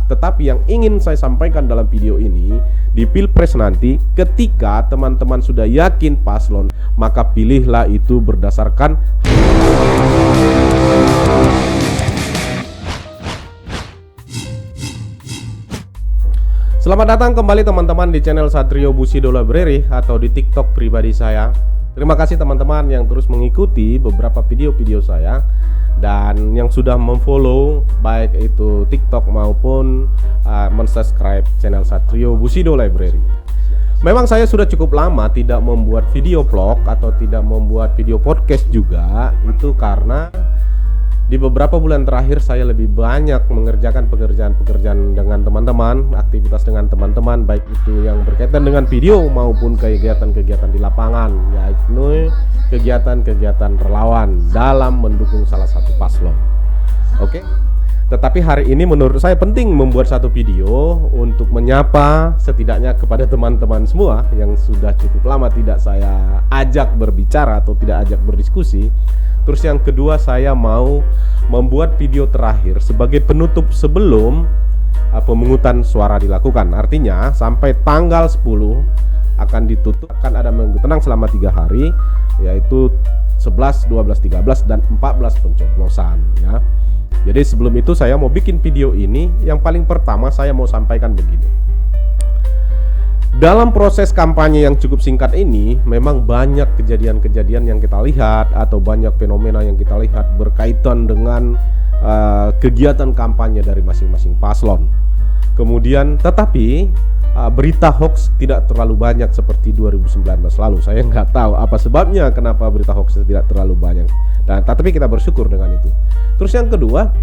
Tetapi yang ingin saya sampaikan dalam video ini, di Pilpres nanti ketika teman-teman sudah yakin paslon, maka pilihlah itu berdasarkan Selamat datang kembali teman-teman di channel Satrio Bushido Library atau di TikTok pribadi saya. Terima kasih teman-teman yang terus mengikuti beberapa video-video saya dan yang sudah memfollow baik itu TikTok maupun mensubscribe channel Satrio Bushido Library. Memang saya sudah cukup lama tidak membuat video vlog atau tidak membuat video podcast juga, itu karena di beberapa bulan terakhir saya lebih banyak mengerjakan pekerjaan-pekerjaan dengan teman-teman, aktivitas dengan teman-teman, baik itu yang berkaitan dengan video maupun kegiatan-kegiatan di lapangan, yaitu kegiatan-kegiatan relawan dalam mendukung salah satu paslon. Oke. Tetapi hari ini menurut saya penting membuat satu video untuk menyapa setidaknya kepada teman-teman semua yang sudah cukup lama tidak saya ajak berbicara atau tidak ajak berdiskusi. Terus yang kedua, saya mau membuat video terakhir sebagai penutup sebelum pemungutan suara dilakukan. Artinya sampai tanggal 10 akan ditutup, akan ada minggu tenang selama 3 hari, yaitu 11, 12, 13, dan 14 pencoblosan ya. Jadi sebelum itu saya mau bikin video ini. Yang paling pertama saya mau sampaikan begini. Dalam proses kampanye yang cukup singkat ini, memang banyak kejadian-kejadian yang kita lihat atau banyak fenomena yang kita lihat berkaitan dengan kegiatan kampanye dari masing-masing paslon. Kemudian tetapi berita hoax tidak terlalu banyak seperti 2019 lalu. Saya nggak tahu apa sebabnya kenapa berita hoax tidak terlalu banyak. Dan tetapi kita bersyukur dengan itu. Terus yang kedua,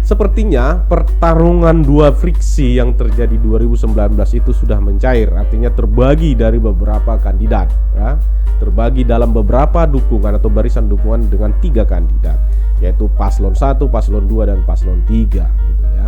sepertinya pertarungan dua friksi yang terjadi 2019 itu sudah mencair. Artinya terbagi dari beberapa kandidat ya. Terbagi dalam beberapa dukungan atau barisan dukungan dengan 3 kandidat, yaitu paslon 1, paslon 2, dan paslon 3 gitu ya.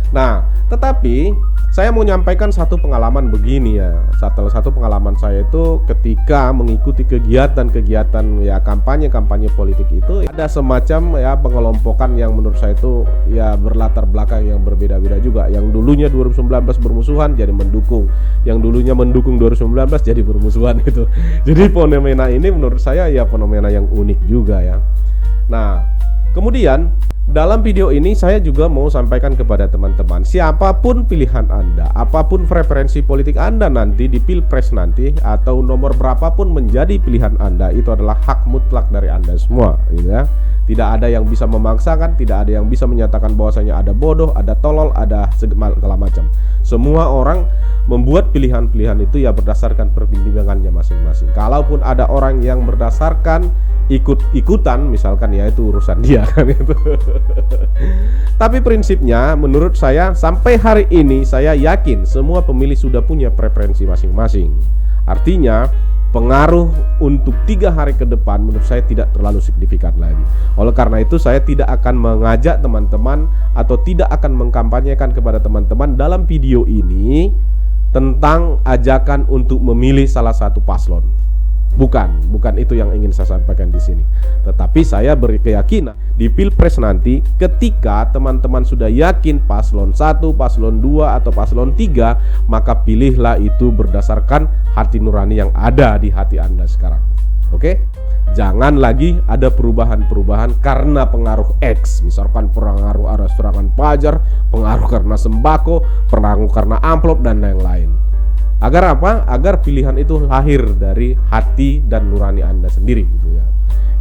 Nah, tetapi saya mau menyampaikan satu pengalaman begini ya. Salah satu pengalaman saya itu ketika mengikuti kegiatan-kegiatan ya kampanye politik itu ada semacam ya pengelompokan yang menurut saya itu ya berlatar belakang yang berbeda-beda juga. Yang dulunya 2019 bermusuhan jadi mendukung, yang dulunya mendukung 2019 jadi bermusuhan gitu. Jadi fenomena ini menurut saya ya fenomena yang unik juga ya. Nah, kemudian dalam video ini saya juga mau sampaikan kepada teman-teman, siapapun pilihan Anda, apapun preferensi politik Anda nanti di Pilpres nanti atau nomor berapapun menjadi pilihan Anda, itu adalah hak mutlak dari Anda semua gitu ya. Tidak ada yang bisa memaksakan, tidak ada yang bisa menyatakan bahwasanya ada bodoh, ada tolol, ada segala macam. Semua orang membuat pilihan-pilihan itu ya berdasarkan pertimbangannya masing-masing. Kalaupun ada orang yang berdasarkan ikut-ikutan misalkan, ya itu urusan dia kan itu. Tapi prinsipnya menurut saya sampai hari ini saya yakin semua pemilih sudah punya preferensi masing-masing. Artinya pengaruh untuk 3 hari ke depan menurut saya tidak terlalu signifikan lagi. Oleh karena itu saya tidak akan mengajak teman-teman atau tidak akan mengkampanyekan kepada teman-teman dalam video ini tentang ajakan untuk memilih salah satu paslon. Bukan itu yang ingin saya sampaikan di sini. Tetapi saya berkeyakinan di Pilpres nanti ketika teman-teman sudah yakin paslon 1, paslon 2 atau paslon 3, maka pilihlah itu berdasarkan hati nurani yang ada di hati Anda sekarang. Oke? Jangan lagi ada perubahan-perubahan karena pengaruh X, misalkan pengaruh ada serangan pajar, pengaruh karena sembako, pengaruh karena amplop dan lain-lain. Agar apa? Agar pilihan itu lahir dari hati dan nurani Anda sendiri gitu ya.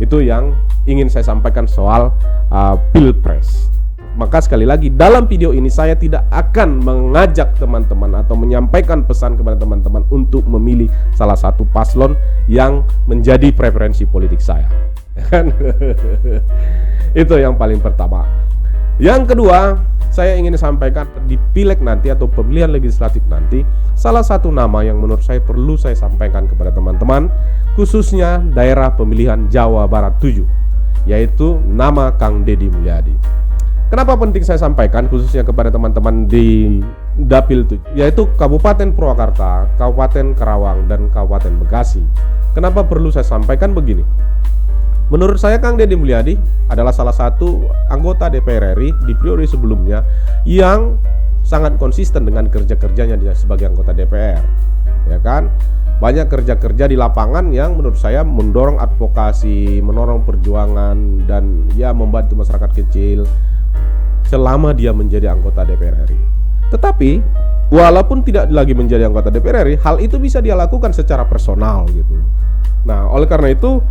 Itu yang ingin saya sampaikan soal Pilpres. Maka sekali lagi dalam video ini saya tidak akan mengajak teman-teman atau menyampaikan pesan kepada teman-teman untuk memilih salah satu paslon yang menjadi preferensi politik saya. Itu yang paling pertama. Yang kedua, saya ingin sampaikan di pileg nanti atau pemilihan legislatif nanti, salah satu nama yang menurut saya perlu saya sampaikan kepada teman-teman, khususnya daerah pemilihan Jawa Barat 7, yaitu nama Kang Deddy Mulyadi. Kenapa penting saya sampaikan khususnya kepada teman-teman di Dapil 7, yaitu Kabupaten Purwakarta, Kabupaten Karawang, dan Kabupaten Bekasi. Kenapa perlu saya sampaikan begini? Menurut saya Kang Deddy Mulyadi adalah salah satu anggota DPR RI di periode sebelumnya yang sangat konsisten dengan kerja-kerjanya dia sebagai anggota DPR, ya kan? Banyak kerja-kerja di lapangan yang menurut saya mendorong advokasi, mendorong perjuangan, dan ya membantu masyarakat kecil selama dia menjadi anggota DPR RI. Tetapi walaupun tidak lagi menjadi anggota DPR RI, hal itu bisa dia lakukan secara personal gitu. Nah, oleh karena itu,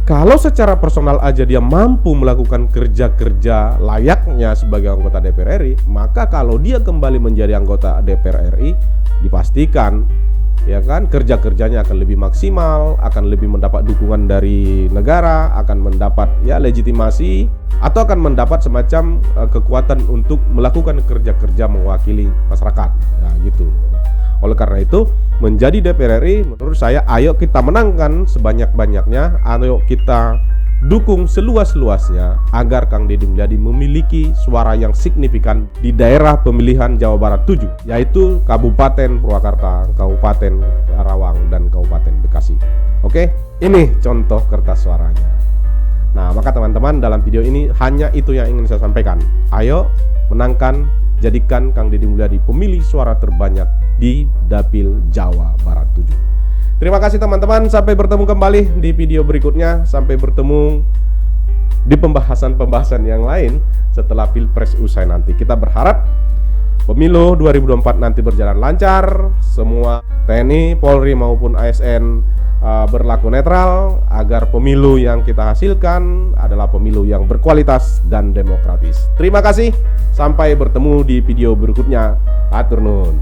kalau secara personal aja dia mampu melakukan kerja-kerja layaknya sebagai anggota DPR RI, maka kalau dia kembali menjadi anggota DPR RI, dipastikan ya kan kerja-kerjanya akan lebih maksimal, akan lebih mendapat dukungan dari negara, akan mendapat ya legitimasi, atau akan mendapat semacam kekuatan untuk melakukan kerja-kerja mewakili masyarakat. Nah, gitu. Oleh karena itu, menjadi DPR RI menurut saya, ayo kita menangkan sebanyak-banyaknya, ayo kita dukung seluas-luasnya agar Kang Deddy Mulyadi memiliki suara yang signifikan di daerah pemilihan Jawa Barat 7, yaitu Kabupaten Purwakarta, Kabupaten Karawang, dan Kabupaten Bekasi. Oke, ini contoh kertas suaranya. Nah, maka teman-teman, dalam video ini hanya itu yang ingin saya sampaikan. Ayo menangkan, jadikan Kang Deddy Mulyadi pemilih suara terbanyak di Dapil Jawa Barat 7. Terima kasih teman-teman, sampai bertemu kembali di video berikutnya. Sampai bertemu di pembahasan-pembahasan yang lain setelah Pilpres usai nanti. Kita berharap pemilu 2024 nanti berjalan lancar, semua TNI, Polri maupun ASN berlaku netral, agar pemilu yang kita hasilkan adalah pemilu yang berkualitas dan demokratis. Terima kasih, sampai bertemu di video berikutnya. Hatur nuhun.